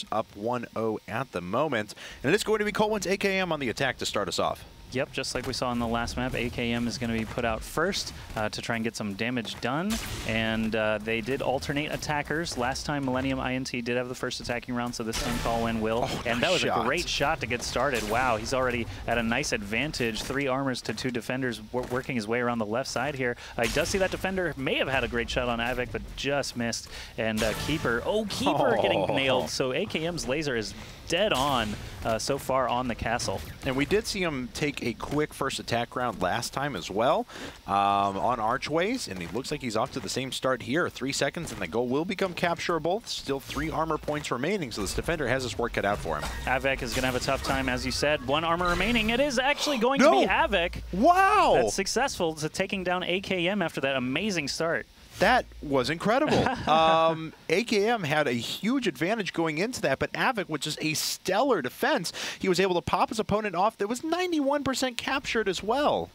Up 1-0 at the moment, and it's going to be Colwn's AKM on the attack to start us off. Yep, just like we saw in the last map, AKM is going to be put out first to try and get some damage done. And they did alternate attackers. Last time Millenium.int did have the first attacking round, so this time Colwn will. And that was a great shot to get started. Wow, he's already at a nice advantage. 3 armors to 2 defenders, working his way around the left side here. He does see that defender may have had a great shot on Avik, but just missed. And Keeper, Keeper getting nailed. So AKM's laser is dead on so far on the castle. And we did see him take a quick first attack round last time as well on Archways, and he looks like he's off to the same start here. 3 seconds and the goal will become capturable. Still 3 armor points remaining, so this defender has his work cut out for him. Avik is going to have a tough time, as you said. 1 armor remaining. It is actually going to be Avik. Wow! That's successful to taking down AKM after that amazing start. That was incredible. AKM had a huge advantage going into that, but Avik, with just a stellar defense, he was able to pop his opponent off. That was 91% captured as well.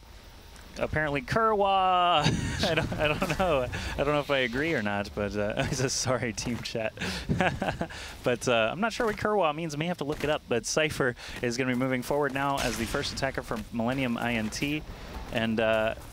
Apparently Kerwa, I don't know. I don't know if I agree or not, but I said sorry, team chat. But I'm not sure what Kerwa means. I may have to look it up. But cyph is going to be moving forward now as the first attacker from Millenium.int. And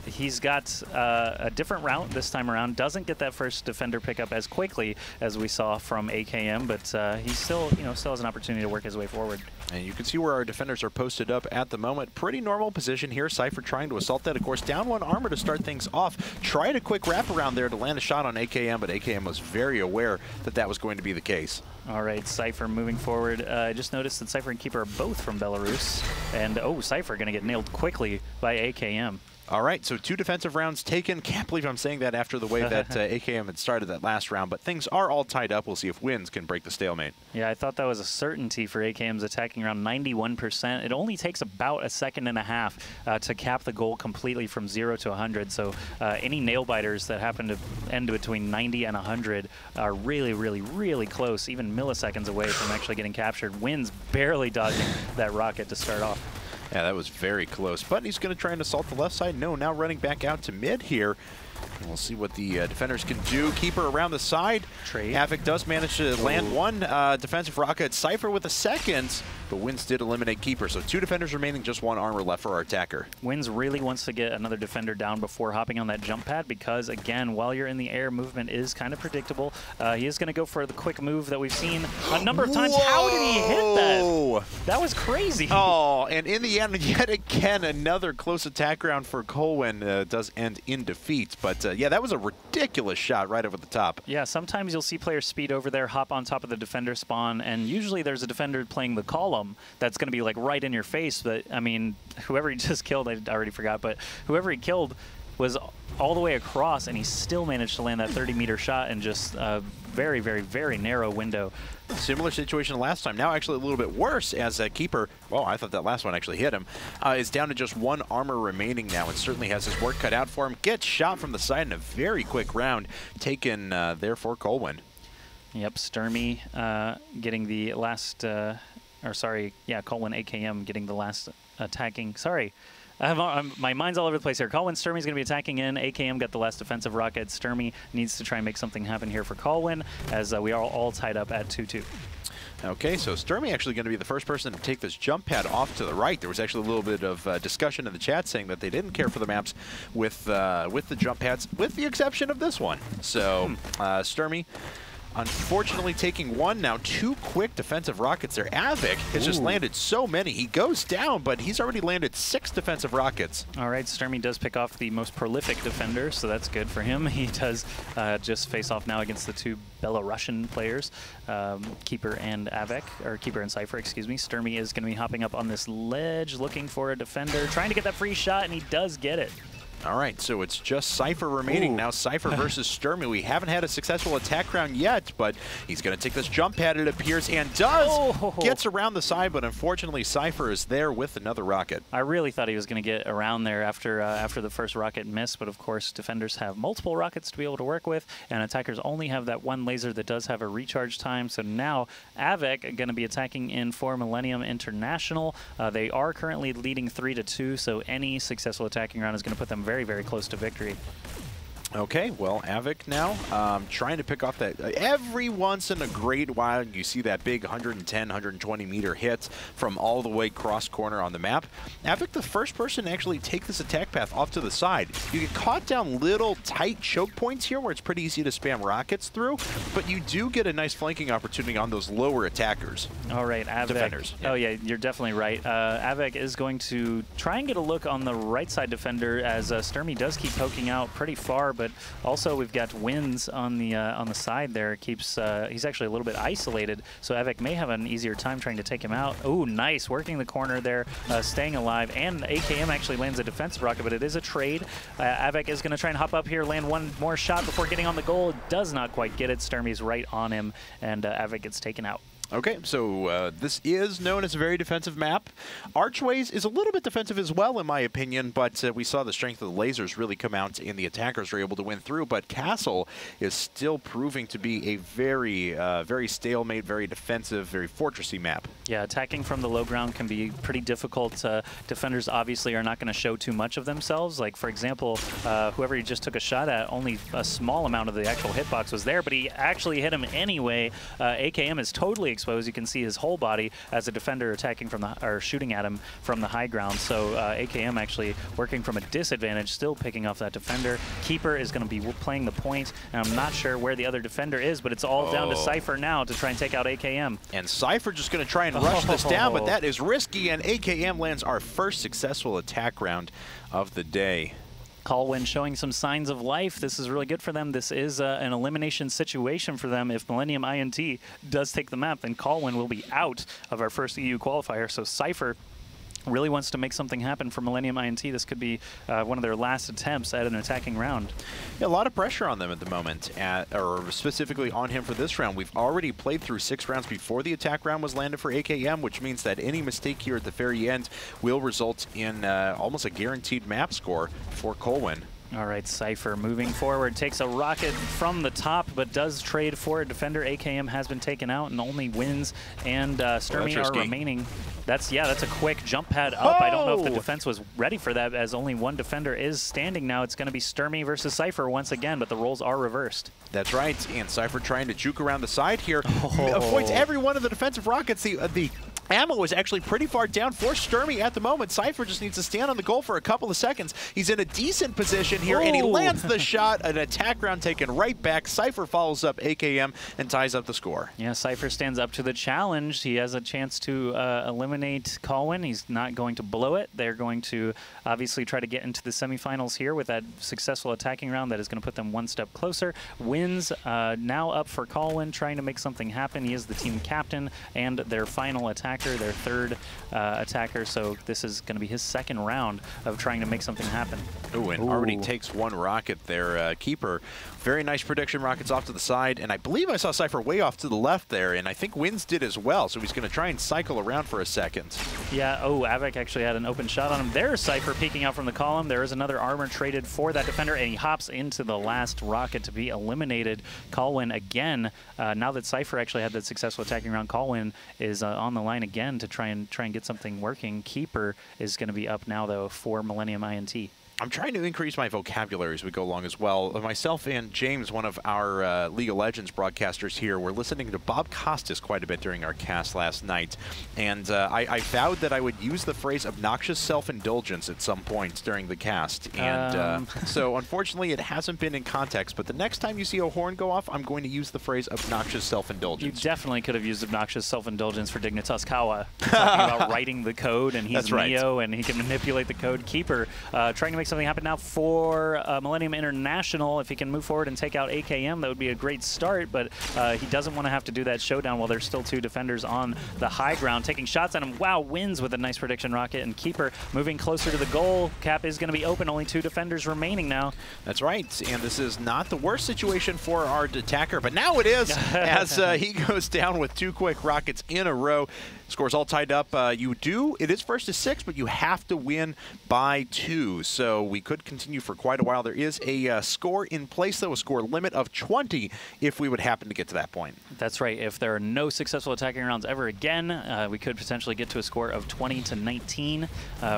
he's got a different route this time around. Doesn't get that first defender pickup as quickly as we saw from AKM, but he still, still has an opportunity to work his way forward. And you can see where our defenders are posted up at the moment. Pretty normal position here. cyph trying to assault that. Of course, down 1 armor to start things off. Tried a quick wraparound there to land a shot on AKM, but AKM was very aware that that was going to be the case. All right, cyph moving forward. I just noticed that cyph and Keeper are both from Belarus. And, cyph going to get nailed quickly by AKM. All right, so 2 defensive rounds taken. Can't believe I'm saying that after the way that AKM had started that last round, but things are all tied up. We'll see if winz can break the stalemate. Yeah, I thought that was a certainty for AKM's attacking round, 91%. It only takes about 1.5 seconds to cap the goal completely from 0 to 100, so any nail-biters that happen to end between 90 and 100 are really, really, really close, even milliseconds away from actually getting captured. winz barely dodging that rocket to start off. Yeah, that was very close. But he's going to try and assault the left side. No, now running back out to mid here. And we'll see what the defenders can do. Keeper around the side. Avik does manage to land 1 defensive rocket. cyph with a second, but winz did eliminate Keeper. So 2 defenders remaining, just 1 armor left for our attacker. winz really wants to get another defender down before hopping on that jump pad because, again, while you're in the air, movement is kind of predictable. He is going to go for the quick move that we've seen a number of times. How did he hit that? That was crazy. Oh, and in the end, yet again, another close attack round for Colwn does end in defeat. But yeah, that was a ridiculous shot right over the top. Yeah, sometimes you'll see players speed over there, hop on top of the defender spawn, and usually there's a defender playing the column that's going to be like right in your face. But I mean, whoever he just killed, I already forgot, but whoever he killed was all the way across, and he still managed to land that 30-meter shot in just a very, very, very narrow window. Similar situation last time. Now actually a little bit worse as Keeper, well, I thought that last one actually hit him, is down to just 1 armor remaining now and certainly has his work cut out for him. Gets shot from the side in a very quick round taken there for Colwn. Yep, Sturmy getting the last, Colwn AKM getting the last attacking, my mind's all over the place here. Colwn, Sturmy's going to be attacking in. AKM got the last defensive rocket. Sturmy needs to try and make something happen here for Colwn as we are all tied up at 2-2. Okay, so Sturmy actually going to be the first person to take this jump pad off to the right. There was actually a little bit of discussion in the chat saying that they didn't care for the maps with the jump pads, with the exception of this one. So Sturmy unfortunately taking 1, now 2 quick defensive rockets there. Avik has just landed so many. He goes down, but he's already landed 6 defensive rockets. All right, Sturmy does pick off the most prolific defender, so that's good for him. He does just face off now against the 2 Belarusian players, Keeper and Avik, or Keeper and cyph, excuse me. Sturmy is going to be hopping up on this ledge, looking for a defender, trying to get that free shot, and he does get it. All right, so it's just cyph remaining now. cyph versus Sturmy. We haven't had a successful attack round yet, but he's going to take this jump pad, it appears, and does. Gets around the side, but unfortunately cyph is there with another rocket. I really thought he was going to get around there after the first rocket missed, but of course defenders have multiple rockets to be able to work with, and attackers only have that 1 laser that does have a recharge time. So now Avik going to be attacking in for Millennium International. They are currently leading 3-2, so any successful attacking round is going to put them very, very close to victory. Okay, well, Avik now trying to pick off that. Every once in a great while, you see that big 110, 120 meter hit from all the way cross corner on the map. Avik, the first person to actually take this attack path off to the side. You get caught down little tight choke points here where it's pretty easy to spam rockets through, but you do get a nice flanking opportunity on those lower attackers. All right, Avik. Defenders. Yeah. Oh, yeah, you're definitely right. Avik is going to try and get a look on the right side defender as Sturmy does keep poking out pretty far, but also we've got winz on the side there. Keeps he's actually a little bit isolated, so Avik may have an easier time trying to take him out. Oh, nice, working the corner there, staying alive, and AKM actually lands a defensive rocket, but it is a trade. Avik is going to try and hop up here, land one more shot before getting on the goal. Does not quite get it. Sturmy's right on him, and Avik gets taken out. Okay, so this is known as a very defensive map. Archways is a little bit defensive as well, in my opinion, but we saw the strength of the lasers really come out, and the attackers were able to win through. But Castle is still proving to be a very, very stalemate, very defensive, very fortressy map. Yeah, attacking from the low ground can be pretty difficult. Defenders obviously are not going to show too much of themselves. Like, for example, whoever he just took a shot at, only a small amount of the actual hitbox was there, but he actually hit him anyway. AKM is totally exposed. You can see his whole body as a defender attacking from the, or shooting at him from the high ground. So AKM actually working from a disadvantage, still picking off that defender. Keeper is going to be playing the point, and I'm not sure where the other defender is, but it's all down to cyph now to try and take out AKM. And cyph just going to try and rush this down, but that is risky, and AKM lands our first successful attack round of the day. Colwn showing some signs of life. This is really good for them. This is an elimination situation for them. If Millenium.int does take the map, then Colwn will be out of our first EU qualifier. So cyph really wants to make something happen for Millenium.int. This could be one of their last attempts at an attacking round. Yeah, a lot of pressure on them at the moment, or specifically on him for this round. We've already played through 6 rounds before the attack round was landed for AKM, which means that any mistake here at the very end will result in almost a guaranteed map score for Colwn. All right, cyph moving forward, takes a rocket from the top, but does trade for a defender. AKM has been taken out, and only winz and Sturmy are remaining. That's a quick jump pad up. I don't know if the defense was ready for that, as only one defender is standing now. It's going to be Sturmy versus cyph once again, but the roles are reversed. That's right, and cyph trying to juke around the side here. Avoids every one of the defensive rockets. The ammo is actually pretty far down for Sturmy at the moment. cyph just needs to stand on the goal for a couple of seconds. He's in a decent position here, and he lands the shot. An attack round taken right back. cyph follows up AKM and ties up the score. Yeah, cyph stands up to the challenge. He has a chance to eliminate Colwn. He's not going to blow it. They're going to obviously try to get into the semifinals here with that successful attacking round that is going to put them one step closer. winz now up for Colwn, trying to make something happen. He is the team captain and their final attacker, their third attacker, so this is going to be his second round of trying to make something happen. Ooh, and already takes one rocket there. Keeper, very nice prediction rockets off to the side, and I believe I saw cyph way off to the left there, and I think winz did as well, so he's going to try and cycle around for a second. Yeah, Avik actually had an open shot on him. There's cyph peeking out from the column. There is another armor traded for that defender, and he hops into the last rocket to be eliminated. Colwn again, now that cyph actually had that successful attacking round, Colwn is on the line again to try and get something working. Keeper is going to be up now, though, for Millenium.int. I'm trying to increase my vocabulary as we go along as well. Myself and James, one of our League of Legends broadcasters here, were listening to Bob Costas quite a bit during our cast last night. And I vowed that I would use the phrase obnoxious self-indulgence at some point during the cast. And so unfortunately it hasn't been in context, but the next time you see a horn go off, I'm going to use the phrase obnoxious self-indulgence. You definitely could have used obnoxious self-indulgence for Dignitas Kawa. Talking about writing the code, and he's Neo, and he can manipulate the code. Keeper trying to make something happen now for Millenium International. If he can move forward and take out AKM, that would be a great start, but he doesn't want to have to do that showdown while there's still 2 defenders on the high ground taking shots at him. Wow, winz with a nice prediction rocket, and Keeper moving closer to the goal. Cap is going to be open, only 2 defenders remaining now. That's right, and this is not the worst situation for our attacker, but now it is as he goes down with 2 quick rockets in a row. Scores all tied up. It is first to 6, but you have to win by 2. So so we could continue for quite a while. There is a score in place, though, a score limit of 20 if we would happen to get to that point. That's right. If there are no successful attacking rounds ever again, we could potentially get to a score of 20-19.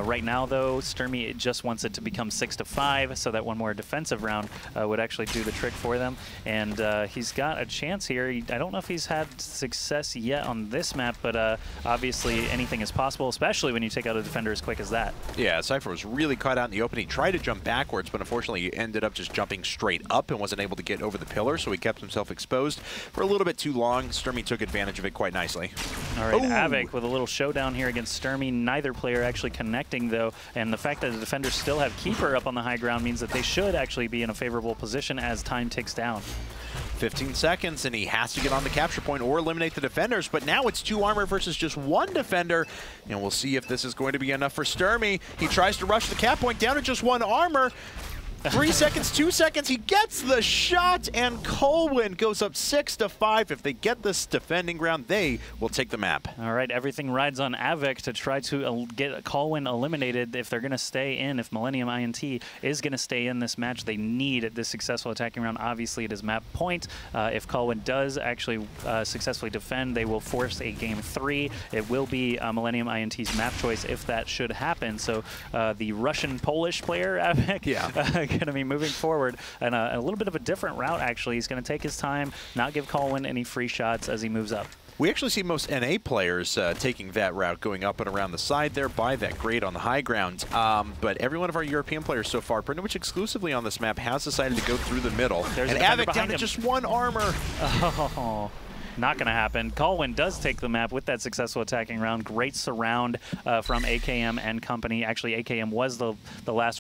Right now, though, Sturmy just wants it to become 6-5, so that one more defensive round would actually do the trick for them. And he's got a chance here. I don't know if he's had success yet on this map, but obviously anything is possible, especially when you take out a defender as quick as that. Yeah, cyph was really caught out in the open. He tried to jump backwards, but unfortunately he ended up just jumping straight up and wasn't able to get over the pillar, so he kept himself exposed for a little bit too long. Sturmy took advantage of it quite nicely. All right, Avik with a little showdown here against Sturmy. Neither player actually connecting, though, and the fact that the defenders still have Keeper up on the high ground means that they should actually be in a favorable position as time ticks down. 15 seconds, and he has to get on the capture point or eliminate the defenders, but now it's 2 armor versus just 1 defender, and we'll see if this is going to be enough for Sturmy. He tries to rush the cap point down to just 1 armor. 3 seconds, 2 seconds, he gets the shot, and Colwn goes up 6-5. If they get this defending ground, they will take the map. All right, everything rides on Avik to try to get Colwn eliminated if they're going to stay in. If Millenium.int is going to stay in this match, they need this successful attacking round. Obviously, it is map point. If Colwn does actually successfully defend, they will force a game 3. It will be Millenium.int's map choice if that should happen. So the Russian-Polish player, Avik, going to be moving forward and a little bit of a different route, actually. He's going to take his time, not give Colwn any free shots as he moves up. We actually see most NA players taking that route, going up and around the side there by that grade on the high ground. But every one of our European players so far, pretty much exclusively on this map, has decided to go through the middle. There's and Avik down to just 1 armor. Oh. Not going to happen. Colwn does take the map with that successful attacking round. Great surround from AKM and company. Actually, AKM was the last